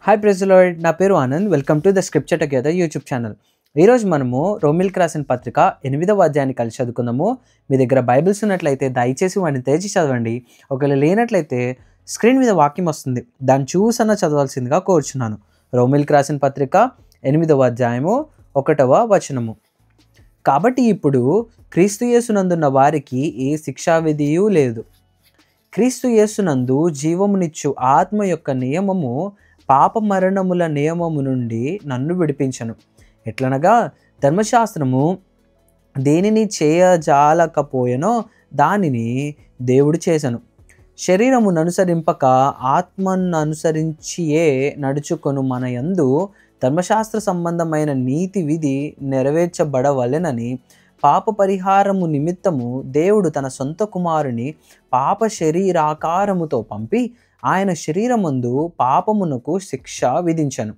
Hi praise the lord. నా పేరు Anand. Welcome to the scripture together YouTube channel. ఈరోజు మనము రోమిల్కి రాసిన పత్రిక 8వ అధ్యాయాన్ని కలిసి చదువుకుందాము. మీ దగ్గర బైబిల్స్ ఉన్నట్లయితే దయచేసి వాటిని తెరిచి చదవండి. ఒకవేళ లేనట్లయితే స్క్రీన్ మీద వాక్యం వస్తుంది, దాన్ని చూసన్నా చదవాల్సిందిగా కోరుచున్నాను. రోమిల్కి రాసిన పత్రిక 8వ అధ్యాయము 1వ వచనము. కాబట్టి ఇప్పుడు క్రీస్తు యేసునందున్న వారికి ఏ శిక్షావిధియు లేదు. క్రీస్తు యేసునందు జీవమునిచ్చు ఆత్మ యొక్క నియమము పాప మరణముల నియమము నుండి నన్ను విడిపించను. ఎట్లనగా ధర్మశాస్త్రము దేనిని చేయజాలకపోయెనో దానిని దేవుడు చేసెను. శరీరమును అనుసరింపక ఆత్మను అనుసరించియే నడుచుకొను మన యందు ధర్మశాస్త్ర సంబంధమైన నీతి విధి నెరవేర్చబడవలెనని పాప పరిహారము నిమిత్తము దేవుడు తన సొంత కుమారుని పాప శరీరాకారముతో పంపి ఆయన శరీరమందు పాపమునకు శిక్ష విధించను.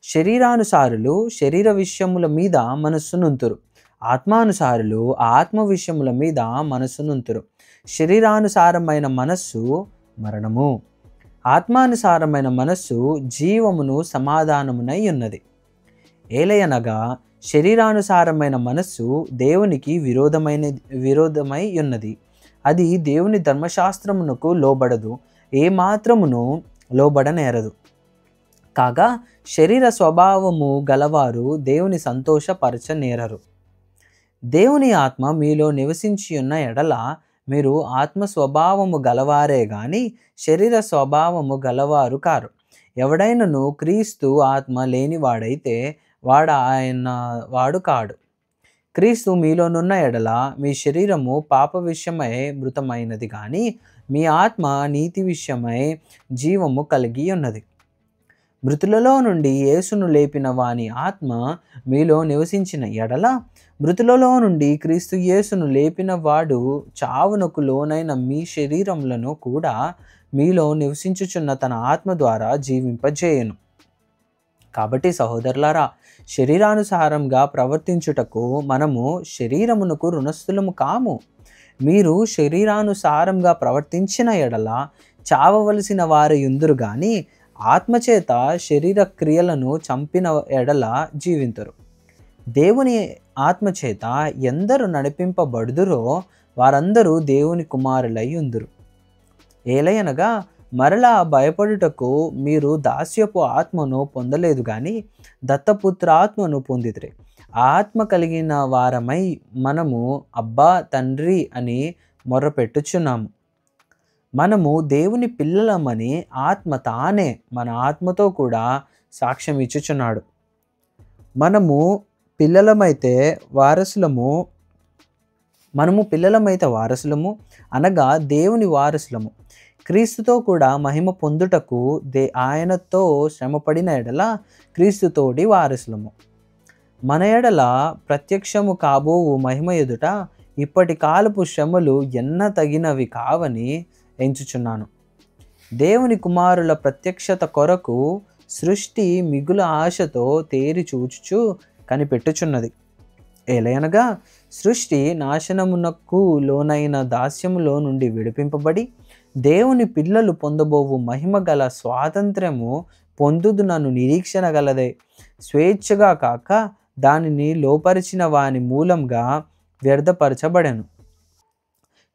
శరీరానుసారులు శరీర విషయముల మీద మనస్సునుంతురు, ఆత్మానుసారులు ఆత్మ విషయముల మీద మనస్సునుంతురు. శరీరానుసారమైన మనస్సు మరణము, ఆత్మానుసారమైన మనస్సు జీవమును సమాధానమునై ఉన్నది. ఏలయనగా శరీరానుసారమైన మనస్సు దేవునికి విరోధమై ఉన్నది. అది దేవుని ధర్మశాస్త్రమునకు లోబడదు, ఏమాత్రమును లోబడనేరదు. కాగా శరీర స్వభావము గలవారు దేవుని సంతోషపరచనేరరు. దేవుని ఆత్మ మీలో నివసించి ఉన్న ఎడల మీరు ఆత్మ స్వభావము గలవారే గాని శరీర స్వభావము గలవారు కారు. ఎవడైనను క్రీస్తు ఆత్మ లేనివాడైతే వాడు కాడు. క్రీస్తు మీలోనున్న ఎడల మీ శరీరము పాప విషయమై మృతమైనది కానీ మీ ఆత్మ నీతి విషయమై జీవము కలిగి ఉన్నది. మృతులలో నుండి యేసును లేపిన వాని ఆత్మ మీలో నివసించిన ఎడల మృతులలో నుండి క్రీస్తు యేసును లేపిన వాడు చావునకు లోనైన మీ శరీరములను కూడా మీలో నివసించుచున్న తన ఆత్మ ద్వారా జీవింపజేయను. కాబట్టి సహోదరులారా, శరీరానుసారంగా ప్రవర్తించుటకు మనము శరీరమునకు రుణస్థులము కాము. మీరు శరీరానుసారంగా ప్రవర్తించిన ఎడల చావవలసిన వారయుందురు గాని ఆత్మచేత శరీర క్రియలను చంపిన ఎడల జీవింతురు. దేవుని ఆత్మచేత ఎందరు నడిపింపబడుదురో వారందరూ దేవుని కుమారులై ఉందురు. ఏలయనగా మరలా భయపడుటకు మీరు దాస్యపు ఆత్మను పొందలేదు కానీ దత్తపుత్రాత్మను పొందితిరి. ఆత్మ కలిగిన వారమై మనము అబ్బా తండ్రి అని మొర్రపెట్టుచున్నాము. మనము దేవుని పిల్లలమని ఆత్మ తానే మన ఆత్మతో కూడా సాక్ష్యం ఇచ్చుచున్నాడు. మనము పిల్లలమైతే వారసులము అనగా దేవుని వారసులము. క్రీస్తుతో కూడా మహిమ పొందుటకు ఆయనతో శ్రమపడిన ఎడల క్రీస్తుతోటి వారసులము. మన ఎడల ప్రత్యక్షము కాబోవు మహిమ ఎదుట ఇప్పటి కాలపు శ్రమలు ఎన్న తగినవి కావని ఎంచుచున్నాను. దేవుని కుమారుల ప్రత్యక్షత కొరకు సృష్టి మిగుల ఆశతో తేరి చూచుచు కనిపెట్టుచున్నది. ఏలయనగా సృష్టి నాశనమునకు లోనైన దాస్యములో నుండి విడిపింపబడి దేవుని పిల్లలు పొందబోవు మహిమ గల స్వాతంత్ర్యము పొందుదునను నిరీక్షణ గలదే. స్వేచ్ఛగా కాక దానిని లోపరిచిన వాని మూలంగా వ్యర్థపరచబడెను.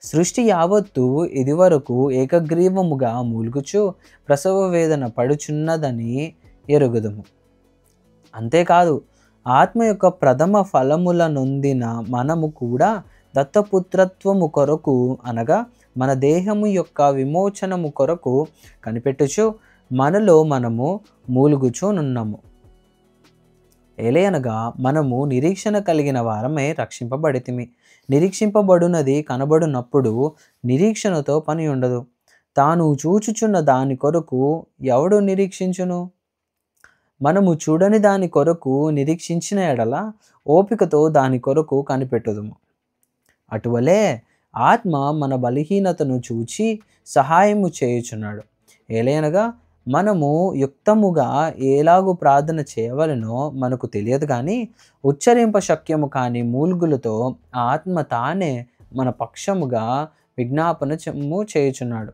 సృష్టి యావత్తు ఇదివరకు ఏకగ్రీవముగా మూలుగుచు ప్రసవ వేదన పడుచున్నదని ఎరుగుదుము. అంతేకాదు, ఆత్మ యొక్క ప్రథమ ఫలముల నొందిన మనము కూడా దత్తపుత్రత్వము కొరకు అనగా మన దేహము యొక్క విమోచనము కొరకు కనిపెట్టుచు మనలో మనము మూలుగుచునున్నాము. ఏలయనగా మనము నిరీక్షణ కలిగిన వారమే రక్షింపబడితిమి. నిరీక్షింపబడునది కనబడునప్పుడు నిరీక్షణతో పని ఉండదు. తాను చూచుచున్న దాని కొరకు ఎవడు నిరీక్షించును? మనము చూడని దాని కొరకు నిరీక్షించిన ఎడల ఓపికతో దాని కొరకు కనిపెట్టుదుము. అటువలే ఆత్మ మన బలహీనతను చూచి సహాయము చేయుచున్నాడు. ఏలయనగా మనము యుక్తముగా ఎలాగూ ప్రార్థన చేయవలనో మనకు తెలియదు కానీ ఉచ్చరింప శక్యము కాని మూల్గులతో ఆత్మ తానే మన పక్షముగా విజ్ఞాపన చేయుచున్నాడు.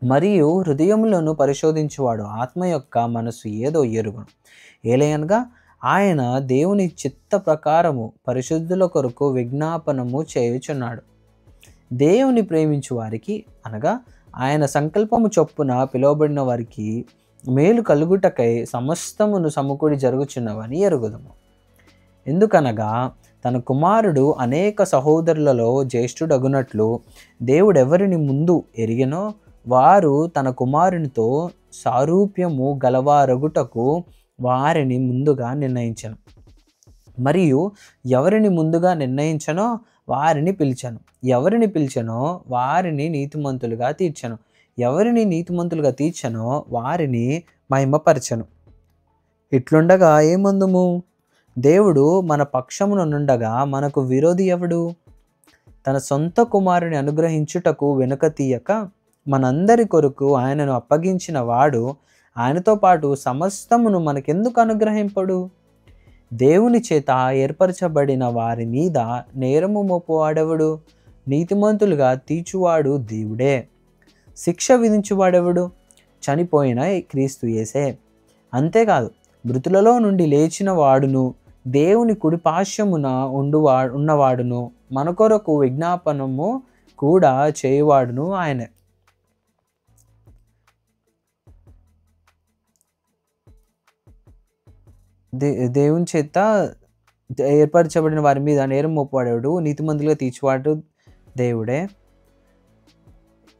మరియు హృదయములను పరిశోధించువాడు ఆత్మ యొక్క మనసు ఏదో ఎరుగును. ఏలయనగా ఆయన దేవుని చిత్త ప్రకారము పరిశుద్ధుల కొరకు విజ్ఞాపనము చేయుచున్నాడు. దేవుని ప్రేమించు వారికి అనగా ఆయన సంకల్పము చొప్పున పిలువబడిన వారికి మేలు కలుగుటకై సమస్తమును సమకూడి జరుగుచున్నవని ఎరుగుదము. ఎందుకనగా తన కుమారుడు అనేక సహోదరులలో జ్యేష్ఠుడగునట్లు దేవుడెవరిని ముందు ఎరిగినో వారు తన కుమారునితో సారూప్యము గలవారగుటకు వారిని ముందుగా నిర్ణయించను. మరియు ఎవరిని ముందుగా నిర్ణయించనో వారిని పిలిచాను, ఎవరిని పిలిచనో వారిని నీతిమంతులుగా తీర్చను, ఎవరిని నీతిమంతులుగా తీర్చనో వారిని మహిమపరచను. ఇట్లుండగా ఏమందుము? దేవుడు మన పక్షమునుండగా మనకు విరోధి ఎవడు? తన సొంత కుమారుని అనుగ్రహించుటకు వెనుక తీయక మనందరి కొరకు ఆయనను అప్పగించిన వాడు ఆయనతో పాటు సమస్తమును మనకెందుకు అనుగ్రహింపడు? దేవుని చేత ఏర్పరచబడిన వారి మీద నేరము మోపువాడెవడు? నీతిమంతులుగా తీర్చువాడు దేవుడే. శిక్ష విధించువాడెవడు? చనిపోయిన క్రీస్తు యేసే. అంతేకాదు, మృతులలో నుండి లేచిన వాడును దేవుని కుడి పార్శ్వమున ఉన్నవాడును మన కొరకు విజ్ఞాపనము కూడా చేయువాడును ఆయనే. దేవుని చేత ఏర్పరచబడిన వారి మీద నేరం మోపవాడేవాడు, నీతిమంతులుగా తీర్చువాడు దేవుడే.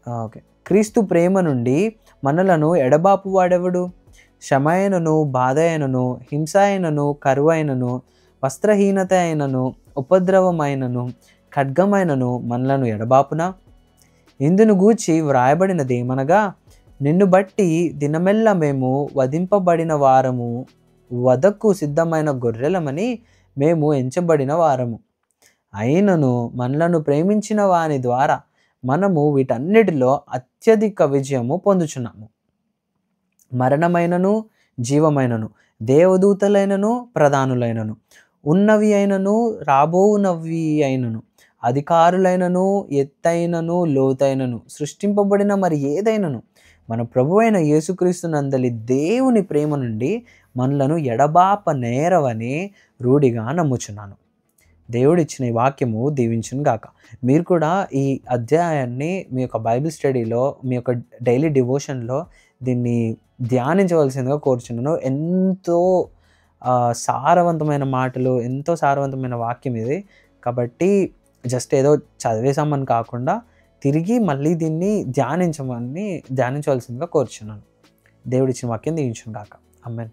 ఓకే. క్రీస్తు ప్రేమ నుండి మనలను ఎడబాపు వాడెవడు? శ్రమ అయినను, బాధ అయినను, హింస అయినను, కరువు అయినను, వస్త్రహీనత అయినను, ఉపద్రవమైనను, ఖడ్గమైనను మనలను ఎడబాపునా? ఇందును గూర్చి వ్రాయబడినదేమనగా, నిన్ను బట్టి దినమెల్లా మేము వధింపబడిన వారము, వధకు సిద్ధమైన గొర్రెలమని మేము ఎంచబడిన వారము. అయినను మనలను ప్రేమించిన వాని ద్వారా మనము వీటన్నిటిలో అత్యధిక విజయము పొందుచున్నాము. మరణమైనను, జీవమైనను, దేవదూతలైనను, ప్రధానులైనను, ఉన్నవి అయినను, రాబోవునవి అయినను, అధికారులైనను, ఎత్తైనను, లోతైనను, సృష్టింపబడిన మరి ఏదైనను మన ప్రభువైన యేసుక్రీస్తునందలి దేవుని ప్రేమ నుండి మనలను ఎడబాప నేరవని రూఢిగా నమ్ముచున్నాను. దేవుడిచ్చిన ఈ వాక్యము దీవించును గాక. మీరు కూడా ఈ అధ్యాయాన్ని మీ యొక్క బైబిల్ స్టడీలో, మీ యొక్క డైలీ డివోషన్లో దీన్ని ధ్యానించవలసిందిగా కోరుచున్నాను. ఎంతో సారవంతమైన మాటలు, ఎంతో సారవంతమైన వాక్యం ఇది. కాబట్టి జస్ట్ ఏదో చదివేసామని కాకుండా తిరిగి మళ్ళీ దీన్ని ధ్యానించవలసిందిగా కోరుచున్నాను. దేవుడిచ్చిన వాక్యం దీవించును గాక. ఆమేన్.